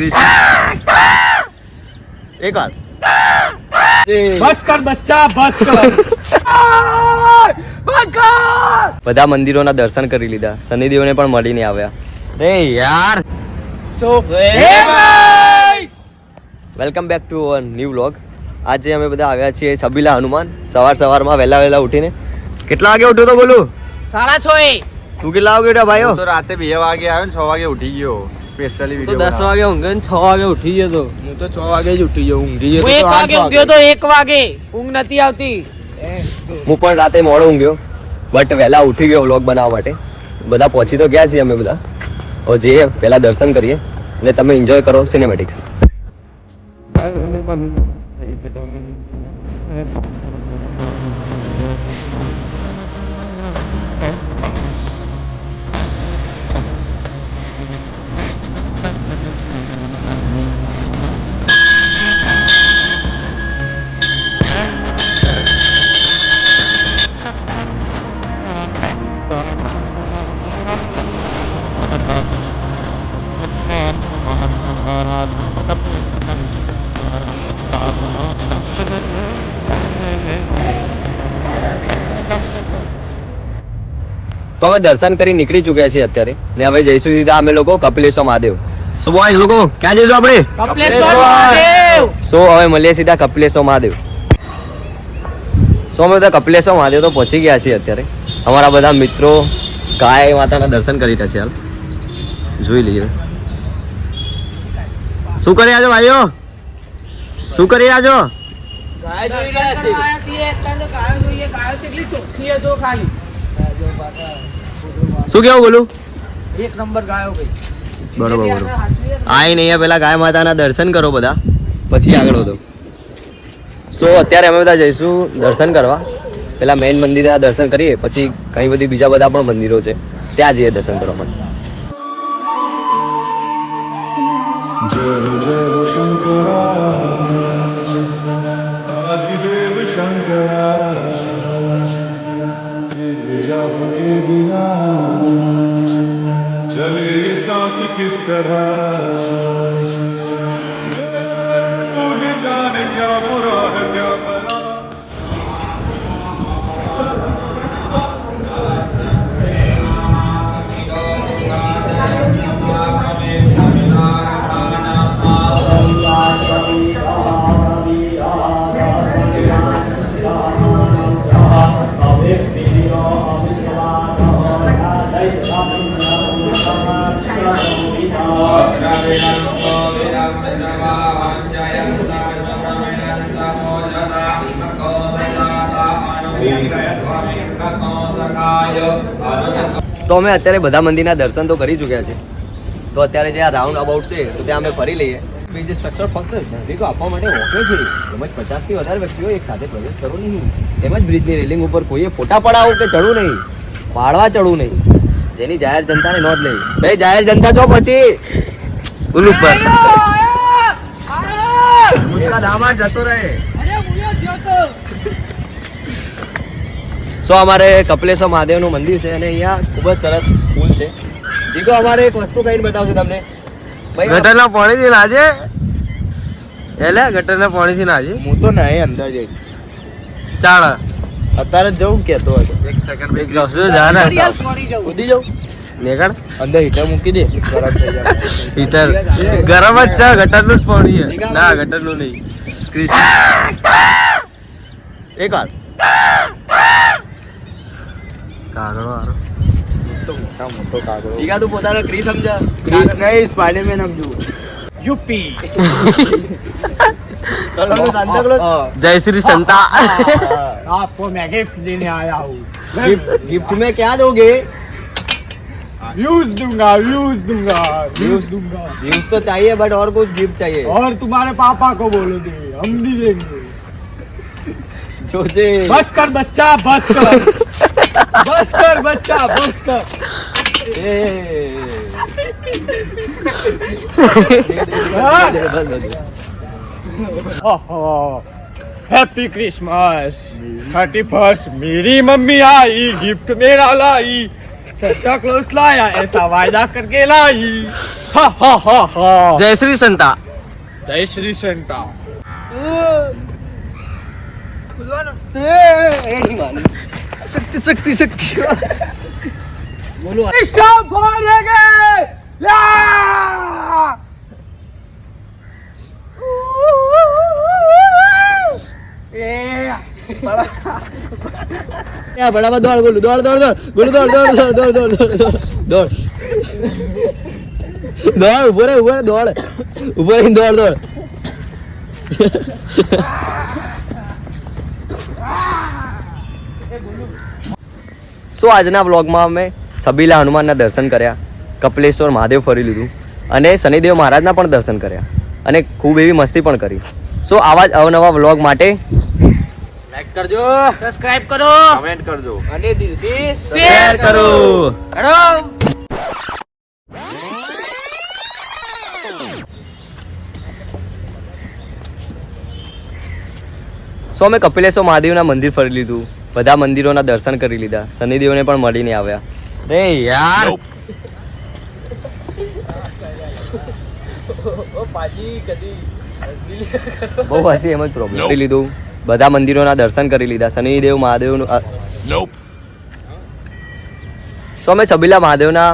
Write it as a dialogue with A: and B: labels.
A: एक बार
B: बस कर बच्चा बस कर
A: બધા મંદિરોના દર્શન કરી લીધા, શનિદેવને પણ મળીને આવ્યા. રે યાર,
B: સો
A: welcome back to our new vlog. આજે અમે બધા આવ્યા છીએ છબીલા હનુમાન. સવારમાં વહેલા ઉઠીને. કેટલા વાગે ઉઠ્યો તો બોલું?
B: 6:30.
A: તું કેટલા વાગે ઉઠ્યો ભાઈઓ?
C: તો રાતે 2 વાગે આવ્યો ને 6 વાગે ઉઠી ગયો. સ્પેશિયલી
B: તો
C: વિડિયો
B: 10 વાગે ઊંઘે ને 6 વાગે ઉઠી ગયો તો.
C: હું તો 6 વાગે જ ઉઠી ગયો. ઊંઘી ગયો
B: હું 1 વાગે ઊંઘ્યો તો 1 વાગે. ઊંઘ નથી આવતી.
A: હું પણ રાતે મોડો ઊંઘ્યો, બટ વહેલા ઉઠી ગયો વ્લોગ બનાવવા માટે. બધા પહોંચી તો ગયા છીએ અમે બધા. હવે જઈએ, પહેલા દર્શન કરીએ અને તમે એન્જોય કરો સિનેમેટિક્સ. તો અમે દર્શન કરી નીકળી ચૂક્યા છીએ અત્યારે, ને હવે જઈશું સીધા અમે લોકો કપિલેશ્વર મહાદેવ. સો બોયઝ લોકો, ક્યાં જઈશું આપણે?
B: કપિલેશ્વર મહાદેવ.
A: સો હવે મળીએ સીધા કપિલેશ્વર મહાદેવ. સો અમે બધા કપિલેશ્વર મહાદેવ તો પહોંચી ગયા છીએ અત્યારે. અમારા બધા મિત્રો ગાય માતાના દર્શન કરી રહ્યા છે. હાલ જોઈ લઈએ શું કરી રહ્યા છો ભાઈઓ, શું કરી રહ્યા છો? શું કેવું બોલું?
B: 1 નંબર ગાયો ભાઈ.
A: બરોબર. આઈ નહીં, પેલા ગાય માતાના દર્શન કરો બધા, પછી આગળ વધો. સો અત્યારે અમે બધા જઈશું દર્શન કરવા. પેલા મેઇન મંદિરના દર્શન કરીએ, પછી ઘણી બધી બીજા બધા પણ મંદિરો છે, ત્યાં જઈએ દર્શન કરવા માટે.
D: जय जय शंकरा आदिदेव शंकरा आपके बिना चले ये सांस किस तरह मुझे जाने क्या बुरा है क्या भला
A: તો અમે અત્યારે બધા મંદિરના દર્શન તો કરી ચૂક્યા છે. તો અત્યારે જે આ રાઉન્ડ અબાઉટ છે તો ત્યાં અમે ફરી લઈએ. જે સ્ટ્રક્ચર ફક્ત નાગરિકો આપવા માટે ઓકે છે. તેમજ 50થી વધારે વ્યક્તિઓ એક સાથે પ્રવેશ કરવો નહીં. તેમજ બ્રિજની રેલિંગ ઉપર કોઈએ ફોટા પડાવવું કે ચડવું નહીં, પાડવા ચડવું નહીં. જેની જાહેર જનતાને નોંધ લેવી. ભાઈ જાહેર જનતા છો પછી પુલ ઉપર દામાર જતો રહે. સો અમારે કપિલેશ્વર મહાદેવનું મંદિર છે અને અહીંયા ખૂબ જ સરસ પુલ છે. જીગો અમારે એક વસ્તુ કહીને બતાવશે તમને.
C: ગટરના પાણીથી નાજે એટલે ગટરના પાણીથી નાજે.
B: હું તો નહીં અંદર જઈ
C: ચાલ
B: અત્યારે જવું કેતો હતો.
C: એક સેકન્ડ બે ગસો જા ને
B: કૂદી જાઉં
C: નીકળ
B: અંદર હીટર મૂકી દે, ગરમ થઈ જાય.
C: હીટર ગરમ જ છે, ગટરનું જ પાણી છે. ના ગટરનું નહીં.
A: એક વાર
C: કાગળો હારો
B: મોટો કાગડો.
A: જીગા તું પોતાનો ક્રી સમજા.
B: ક્રિસ નહીં, સ્પાઈડરમેન સમજુ. યુપી
C: જય શ્રી સંતા.
B: आपको मैं गिफ्ट देने आया हूँ.
A: गिफ्ट में क्या दोगे?
B: व्यूज दूंगा व्यूज दूंगा.
A: व्यूज तो चाहिए बट और कुछ गिफ्ट चाहिए.
B: और तुम्हारे पापा को बोलो दे, हम भी देंगे.
A: छोटे
B: बस कर बच्चा बस कर बस कर बच्चा बस कर. Happy Christmas. 31st मेरी मम्मी आई, गिफ्ट मेरा लाई, सेंटा क्लॉज लाया ऐसा वायदा करके लाई.
C: જય શ્રી સંતા.
B: જય શ્રી સંતા.
A: શક્તિ
B: બોલો સ્ટોપ ફોરેગે યા
A: બરાબર દોડ બોલું દોડ બોલું દોડ ઉભો રે દોડ સો આજના વ્લોગમાં અમે છબીલા હનુમાનના દર્શન કર્યા, કપિલેશ્વર મહાદેવ ફરી લીધું અને શનિદેવ મહારાજના પણ દર્શન કર્યા અને ખૂબ એવી મસ્તી પણ કરી. સો આવા જ અવનવા વ્લોગ માટે
C: લાઈક કરજો, સબસ્ક્રાઇબ કરો,
A: કમેન્ટ કરજો
C: અને દિલથી
A: શેર કરો. સો અમે કપિલેશ્વર મહાદેવના મંદિર ફરી લીધું, બધા મંદિરોના દર્શન કરી લીધા, શનિદેવને પણ મળીને આવ્યા. રે યાર બહુ હસી એમ જ પ્રોબ્લેમ કરી લીધું, બધા મંદિરોના દર્શન કરી લીધા, શનિદેવ મહાદેવનું સો અમે છબીલા મહાદેવના